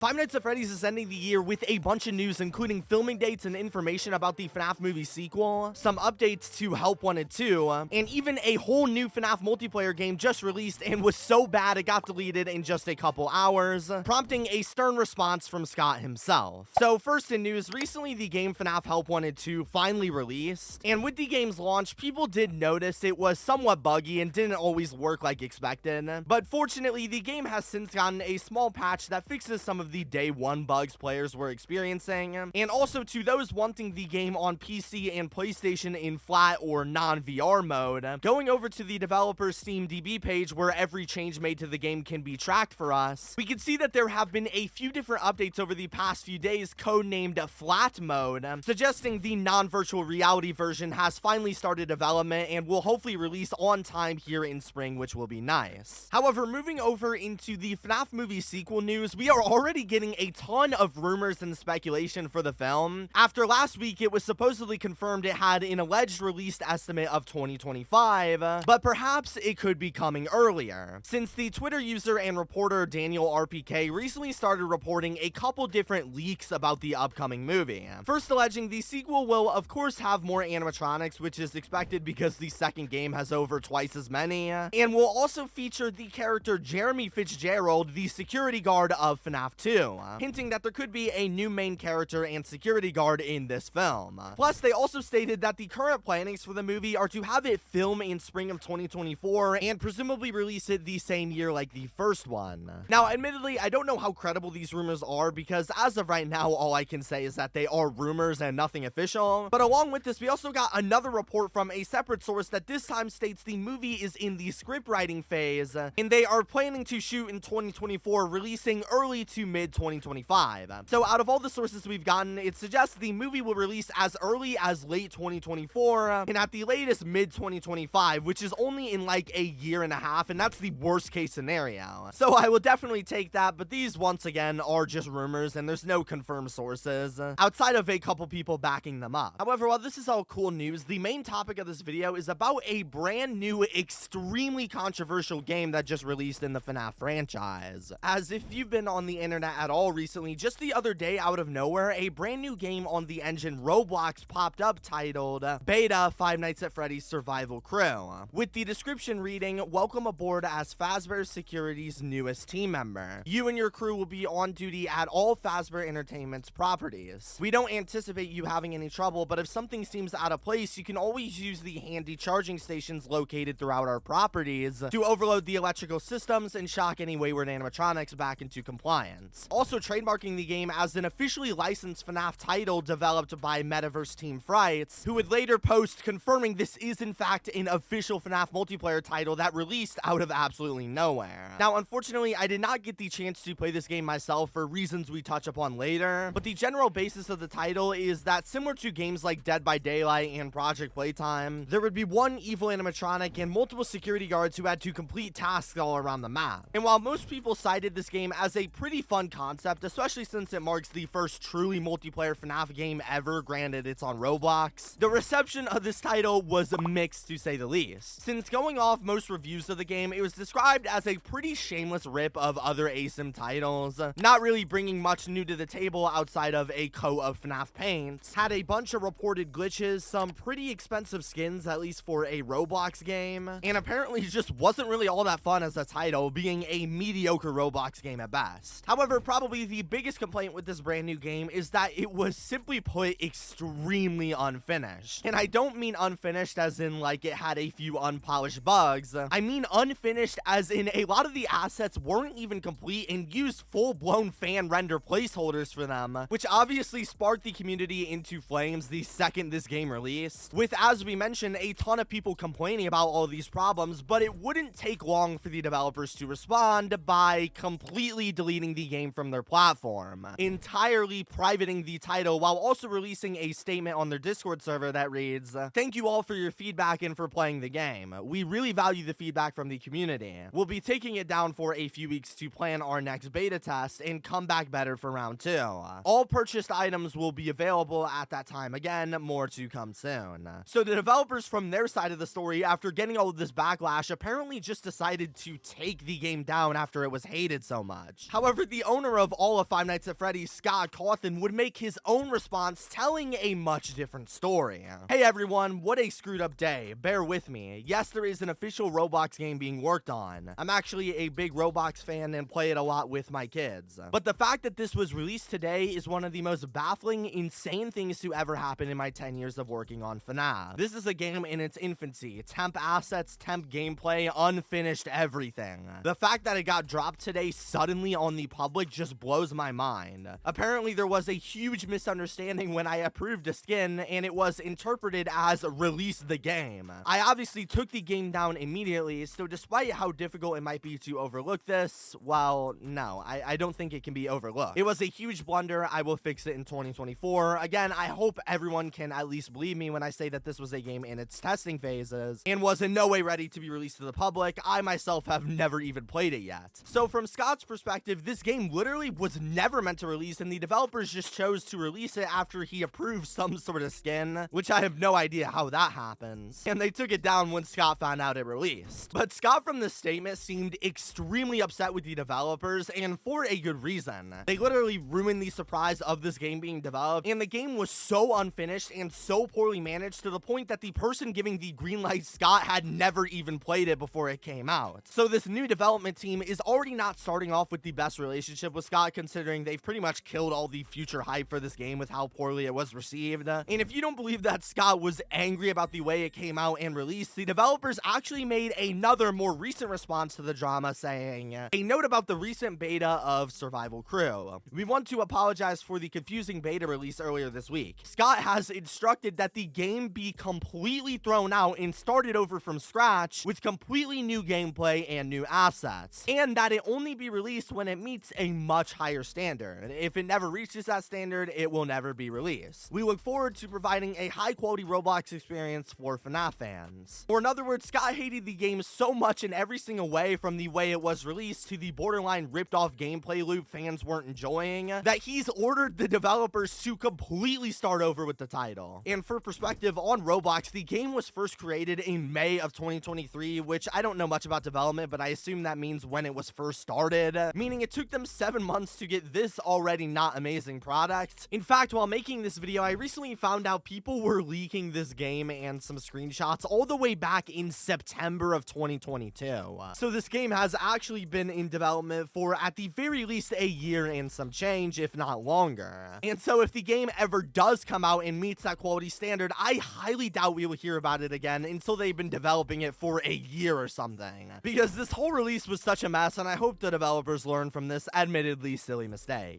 Five Nights at Freddy's is ending the year with a bunch of news, including filming dates and information about the FNAF movie sequel, some updates to Help 1 and 2, and even a whole new FNAF multiplayer game just released and was so bad it got deleted in just a couple hours, prompting a stern response from Scott himself. So first in news, recently the game FNAF Help 1 and 2 finally released, and with the game's launch, people did notice it was somewhat buggy and didn't always work like expected, but fortunately the game has since gotten a small patch that fixes some of the day one bugs players were experiencing, and also to those wanting the game on PC and PlayStation in flat or non-VR mode, going over to the developer's Steam DB page where every change made to the game can be tracked for us, we can see that there have been a few different updates over the past few days codenamed flat mode, suggesting the non-virtual reality version has finally started development and will hopefully release on time here in spring, which will be nice. However, moving over into the FNAF movie sequel news, we are already getting a ton of rumors and speculation for the film. After last week, it was supposedly confirmed it had an alleged release estimate of 2025, but perhaps it could be coming earlier, since the Twitter user and reporter Daniel RPK recently started reporting a couple different leaks about the upcoming movie. First alleging the sequel will of course have more animatronics, which is expected because the second game has over twice as many, and will also feature the character Jeremy Fitzgerald, the security guard of FNAF 2. Hinting that there could be a new main character and security guard in this film. Plus, they also stated that the current plannings for the movie are to have it film in spring of 2024 and presumably release it the same year like the first one. Now, admittedly, I don't know how credible these rumors are because as of right now, all I can say is that they are rumors and nothing official. But along with this, we also got another report from a separate source that this time states the movie is in the script writing phase and they are planning to shoot in 2024, releasing early to mid 2025. So out of all the sources we've gotten, it suggests the movie will release as early as late 2024 and at the latest mid 2025, which is only in like a year and a half, and that's the worst case scenario. So I will definitely take that, but these once again are just rumors and there's no confirmed sources outside of a couple people backing them up. However, while this is all cool news, the main topic of this video is about a brand new, extremely controversial game that just released in the FNAF franchise. As if you've been on the internet at all recently, just the other day out of nowhere, a brand new game on the engine Roblox popped up titled Beta Five Nights at Freddy's Survival Crew, with the description reading, "Welcome aboard as Fazbear Security's newest team member. You and your crew will be on duty at all Fazbear Entertainment's properties. We don't anticipate you having any trouble, but if something seems out of place, you can always use the handy charging stations located throughout our properties to overload the electrical systems and shock any wayward animatronics back into compliance." Also trademarking the game as an officially licensed FNAF title developed by Metaverse Team Frights, who would later post confirming this is in fact an official FNAF multiplayer title that released out of absolutely nowhere. Now, unfortunately, I did not get the chance to play this game myself for reasons we touch upon later, but the general basis of the title is that similar to games like Dead by Daylight and Project Playtime, there would be one evil animatronic and multiple security guards who had to complete tasks all around the map. And while most people cited this game as a pretty fun concept, especially since it marks the first truly multiplayer FNAF game ever, granted it's on Roblox, the reception of this title was mixed to say the least. Since going off most reviews of the game, it was described as a pretty shameless rip of other ASIM titles, not really bringing much new to the table outside of a coat of FNAF paint, had a bunch of reported glitches, some pretty expensive skins, at least for a Roblox game, and apparently just wasn't really all that fun as a title, being a mediocre Roblox game at best. However, probably the biggest complaint with this brand new game is that it was simply put extremely unfinished. And I don't mean unfinished as in like it had a few unpolished bugs. I mean unfinished as in a lot of the assets weren't even complete and used full-blown fan render placeholders for them, which obviously sparked the community into flames the second this game released, with, as we mentioned, a ton of people complaining about all these problems, but it wouldn't take long for the developers to respond by completely deleting the game from their platform, entirely privating the title while also releasing a statement on their Discord server that reads, "Thank you all for your feedback and for playing the game. We really value the feedback from the community. We'll be taking it down for a few weeks to plan our next beta test and come back better for round 2. All purchased items will be available at that time. Again, more to come soon." So the developers from their side of the story, after getting all of this backlash, apparently just decided to take the game down after it was hated so much. However, the owner of all of Five Nights at Freddy's, Scott Cawthon, would make his own response telling a much different story. Hey everyone, what a screwed up day. Bear with me. Yes, there is an official Roblox game being worked on. I'm actually a big Roblox fan and play it a lot with my kids. But the fact that this was released today is one of the most baffling, insane things to ever happen in my 10 years of working on FNAF. This is a game in its infancy. Temp assets, temp gameplay, unfinished everything. The fact that it got dropped today suddenly on the public just blows my mind. Apparently there was a huge misunderstanding when I approved a skin and it was interpreted as release the game. I obviously took the game down immediately, so despite how difficult it might be to overlook this, well, no, I don't think it can be overlooked. It was a huge blunder. I will fix it in 2024. Again, I hope everyone can at least believe me when I say that this was a game in its testing phases and was in no way ready to be released to the public. I myself have never even played it yet. So from Scott's perspective, this game literally was never meant to release, and the developers just chose to release it after he approved some sort of skin, which I have no idea how that happens. And they took it down when Scott found out it released. But Scott from this statement seemed extremely upset with the developers, and for a good reason. They literally ruined the surprise of this game being developed, and the game was so unfinished and so poorly managed to the point that the person giving the green light, Scott, had never even played it before it came out. So this new development team is already not starting off with the best relationship with Scott, considering they've pretty much killed all the future hype for this game with how poorly it was received. And if you don't believe that Scott was angry about the way it came out and released, the developers actually made another more recent response to the drama, saying, a note about the recent beta of Survival Crew. We want to apologize for the confusing beta release earlier this week. Scott has instructed that the game be completely thrown out and started over from scratch with completely new gameplay and new assets, and that it only be released when it meets a much higher standard. If it never reaches that standard, it will never be released. We look forward to providing a high-quality Roblox experience for FNAF fans. Or in other words, Scott hated the game so much in every single way, from the way it was released to the borderline ripped-off gameplay loop fans weren't enjoying, that he's ordered the developers to completely start over with the title. And for perspective on Roblox, the game was first created in May of 2023, which I don't know much about development, but I assume that means when it was first started, meaning it took them 7 months to get this already not amazing product. In fact, while making this video, I recently found out people were leaking this game and some screenshots all the way back in September of 2022. So this game has actually been in development for at the very least a year and some change, if not longer. And so if the game ever does come out and meets that quality standard, I highly doubt we will hear about it again until they've been developing it for a year or something. Because this whole release was such a mess, and I hope the developers learn from this admittedly silly mistake.